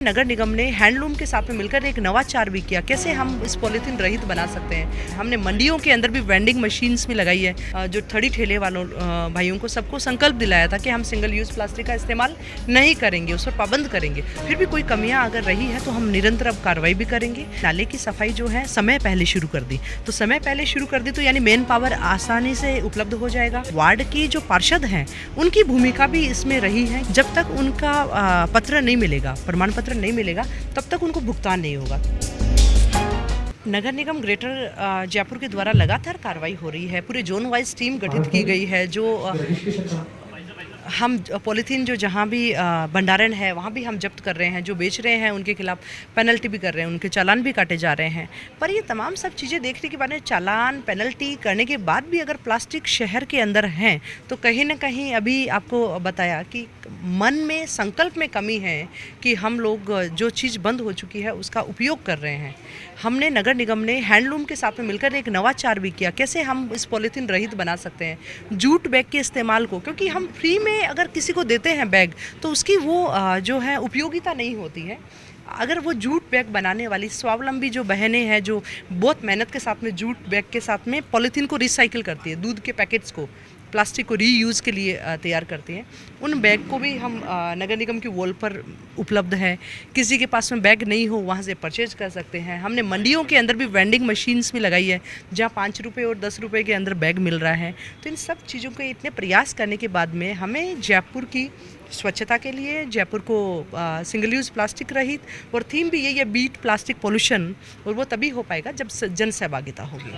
नगर निगम ने हैंडलूम के साथ में मिलकर एक नवाचार भी किया। कैसे हम इस पॉलीथीन रहित बना सकते हैं। हमने मंडियों के अंदर भी वेंडिंग मशीन्स भी लगाई है। जो थड़ी ठेले वालों भाइयों को सबको संकल्प दिलाया था कि हम सिंगल यूज़ प्लास्टिक का इस्तेमाल नहीं करेंगे, उस पर पाबंद करेंगे। फिर भी कोई कमियां अगर रही है तो हम निरंतर अब कार्रवाई भी करेंगे। नाले की सफाई जो है समय पहले शुरू कर दी, तो समय पहले शुरू कर दी तो यानी मेन पावर आसानी से उपलब्ध हो जाएगा। वार्ड की जो पार्षद हैं उनकी भूमिका भी इसमें रही है। जब तक उनका पत्र नहीं मिलेगा, प्रमाण पत्र नहीं मिलेगा, तब तक उनको भुगतान नहीं होगा। नगर निगम ग्रेटर जयपुर के द्वारा लगातार कार्रवाई हो रही है। पूरे जोन वाइज टीम गठित की गई है। जो हम पॉलीथीन जो जहाँ भी भंडारण है वहाँ भी हम जब्त कर रहे हैं। जो बेच रहे हैं उनके खिलाफ पेनल्टी भी कर रहे हैं, उनके चालान भी काटे जा रहे हैं। पर ये तमाम सब चीज़ें देखने के बाद, चालान पेनल्टी करने के बाद भी अगर प्लास्टिक शहर के अंदर हैं तो कहीं ना कहीं अभी आपको बताया कि मन में संकल्प में कमी है कि हम लोग जो चीज़ बंद हो चुकी है उसका उपयोग कर रहे हैं। हमने नगर निगम ने हैंडलूम के साथ में मिलकर एक नवाचार भी किया। कैसे हम इस पॉलीथीन रहित बना सकते हैं जूट बैग के इस्तेमाल को, क्योंकि हम फ्री में अगर किसी को देते हैं बैग तो उसकी वो जो है उपयोगिता नहीं होती है। अगर वो जूट बैग बनाने वाली स्वावलंबी जो बहनें हैं जो बहुत मेहनत के साथ में जूट बैग के साथ में पॉलीथीन को रिसाइकिल करती है, दूध के पैकेट्स को, प्लास्टिक को रीयूज़ के लिए तैयार करती हैं, उन बैग को भी हम नगर निगम की वॉल पर उपलब्ध है। किसी के पास में बैग नहीं हो वहाँ से परचेज कर सकते हैं। हमने मंडियों के अंदर भी वेंडिंग मशीन्स भी लगाई है जहाँ 5 रुपये और 10 रुपये के अंदर बैग मिल रहा है। तो इन सब चीज़ों के इतने प्रयास करने के बाद में हमें जयपुर की स्वच्छता के लिए, जयपुर को सिंगल यूज़ प्लास्टिक रहित, और थीम भी यही है बीट प्लास्टिक पोल्यूशन, और वो तभी हो पाएगा जब जन सहभागिता होगी।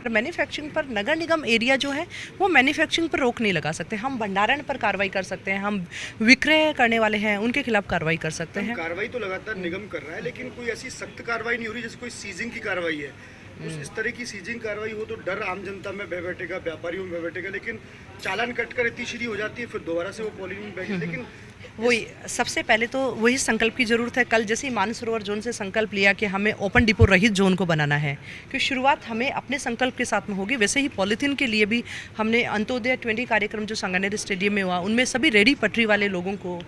मैन्युफैक्चरिंग पर नगर निगम एरिया जो है वो मैन्युफैक्चरिंग पर रोक नहीं लगा सकते। हम भंडारण पर कार्रवाई कर सकते हैं, हम विक्रय करने वाले हैं उनके खिलाफ कार्रवाई कर सकते हैं। कार्रवाई तो लगातार निगम कर रहा है, लेकिन कोई ऐसी सख्त कार्रवाई नहीं हो रही जैसे कोई सीजिंग की कार्रवाई है। इस तरह की सीजिंग कार्रवाई हो तो डर आम जनता में बह बैठेगा, व्यापारियों में बह बैठेगा, लेकिन चालान कट कर इतनी श्री हो जाती है, फिर दोबारा से वो पॉलीथीन बैग। लेकिन वही सबसे पहले तो वही संकल्प की ज़रूरत है। कल जैसे ही मानसरोवर जोन से संकल्प लिया कि हमें ओपन डिपो रहित जोन को बनाना है, कि शुरुआत हमें अपने संकल्प के साथ में होगी। वैसे ही पॉलीथीन के लिए भी हमने अंत्योदय 20 कार्यक्रम जो सांगानेर स्टेडियम में हुआ, उनमें सभी रेडी पटरी वाले लोगों को,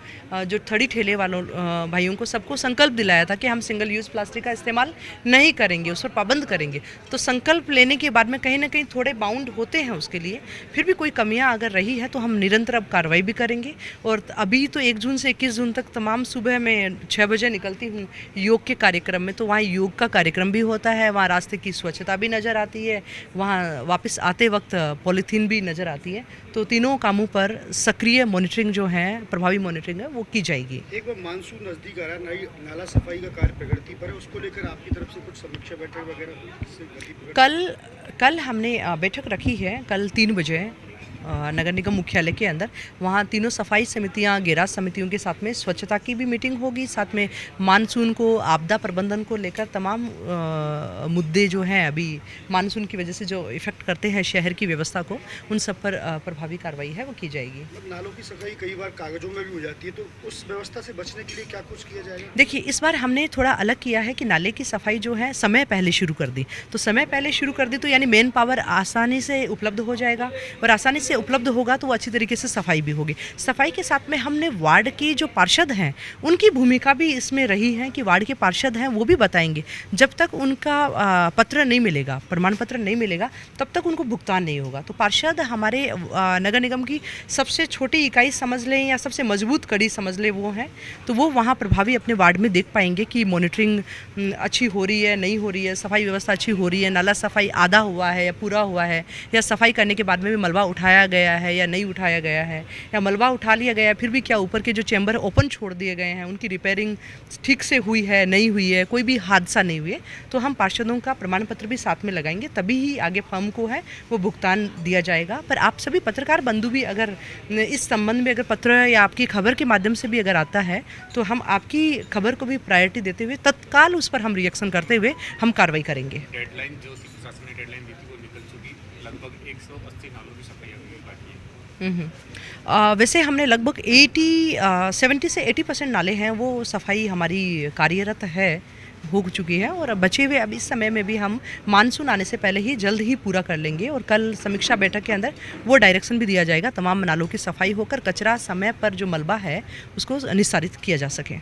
जो थड़ी ठेले वालों भाइयों को, सबको संकल्प दिलाया था कि हम सिंगल यूज़ प्लास्टिक का इस्तेमाल नहीं करेंगे, उस पर पाबंद करेंगे। तो संकल्प लेने के बाद में कहीं ना कहीं थोड़े बाउंड होते हैं उसके लिए। फिर भी कोई कमियाँ अगर रही है तो हम निरंतर अब कार्रवाई भी करेंगे। और अभी तो 1 जून से 21 जून तक तमाम सुबह में 6 बजे निकलती हूँ योग के कार्यक्रम में, तो वहाँ योग का कार्यक्रम भी होता है, वहाँ रास्ते की स्वच्छता भी नज़र आती है, वहाँ वापस आते वक्त पॉलीथीन भी नज़र आती है। तो तीनों कामों पर सक्रिय मॉनिटरिंग जो है, प्रभावी मॉनिटरिंग है, वो की जाएगी। एक बार मानसून नज़दीक आ रहा है, नाला सफाई का कार्य प्रगति पर है, उसको लेकर आपकी तरफ से कुछ समीक्षा बैठक वगैरह? कल हमने बैठक रखी है, कल 3 बजे नगर निगम मुख्यालय के अंदर। वहाँ तीनों सफाई समितियाँ, गैराज समितियों के साथ में स्वच्छता की भी मीटिंग होगी। साथ में मानसून को, आपदा प्रबंधन को लेकर तमाम मुद्दे जो हैं अभी मानसून की वजह से जो इफेक्ट करते हैं शहर की व्यवस्था को, उन सब पर प्रभावी कार्रवाई है वो की जाएगी। नालों की सफाई कई बार कागजों में भी हो जाती है, तो उस व्यवस्था से बचने के लिए क्या कुछ किया जाएगा? देखिए, इस बार हमने थोड़ा अलग किया है कि नाले की सफाई जो है समय पहले शुरू कर दी। तो समय पहले शुरू कर दी तो यानी मेन पावर आसानी से उपलब्ध हो जाएगा, और आसानी से उपलब्ध होगा तो अच्छी तरीके से सफाई भी होगी। सफाई के साथ में हमने वार्ड की जो पार्षद हैं उनकी भूमिका भी इसमें रही है कि वार्ड के पार्षद हैं वो भी बताएंगे। जब तक उनका पत्र नहीं मिलेगा, प्रमाण पत्र नहीं मिलेगा, तब तक उनको भुगतान नहीं होगा। तो पार्षद हमारे नगर निगम की सबसे छोटी इकाई समझ लें या सबसे मजबूत कड़ी समझ लें वो हैं। तो वो वहाँ प्रभावी अपने वार्ड में देख पाएंगे कि मॉनिटरिंग अच्छी हो रही है, नहीं हो रही है, सफाई व्यवस्था अच्छी हो रही है, नाला सफाई आधा हुआ है या पूरा हुआ है, या सफाई करने के बाद में भी मलबा उठाया गया है या नहीं उठाया गया है, या मलबा उठा लिया गया है फिर भी क्या ऊपर के जो चैम्बर ओपन छोड़ दिए गए हैं उनकी रिपेयरिंग ठीक से हुई है, नहीं हुई है, कोई भी हादसा नहीं हुई है। तो हम पार्षदों का प्रमाण पत्र भी साथ में लगाएंगे, तभी ही आगे फर्म को है वो भुगतान दिया जाएगा। पर आप सभी पत्रकार बंधु भी अगर इस संबंध में अगर पत्र या आपकी खबर के माध्यम से भी अगर आता है तो हम आपकी खबर को भी प्रायोरिटी देते हुए तत्काल उस पर हम रिएक्शन करते हुए हम कार्रवाई करेंगे। डेडलाइन जो प्रशासन ने डेडलाइन दी थी वो निकल चुकी, लगभग 180 नालों की सफाई अभी बाकी है। वैसे हमने लगभग 70 से 80% नाले हैं वो सफाई हमारी कार्यरत है। हो चुकी है और अब बचे हुए अब इस समय में भी हम मानसून आने से पहले ही जल्द ही पूरा कर लेंगे और कल समीक्षा बैठक के अंदर वो डायरेक्शन भी दिया जाएगा तमाम नालों की सफाई होकर कचरा समय पर जो मलबा है उसको निस्तारित किया जा सके।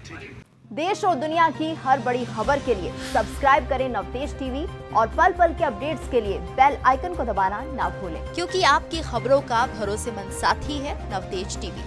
देश और दुनिया की हर बड़ी खबर के लिए सब्सक्राइब करें नवतेज टीवी और पल पल के अपडेट्स के लिए बेल आइकन को दबाना ना भूलें, क्योंकि आपकी खबरों का भरोसेमंद साथी है नवतेज टीवी।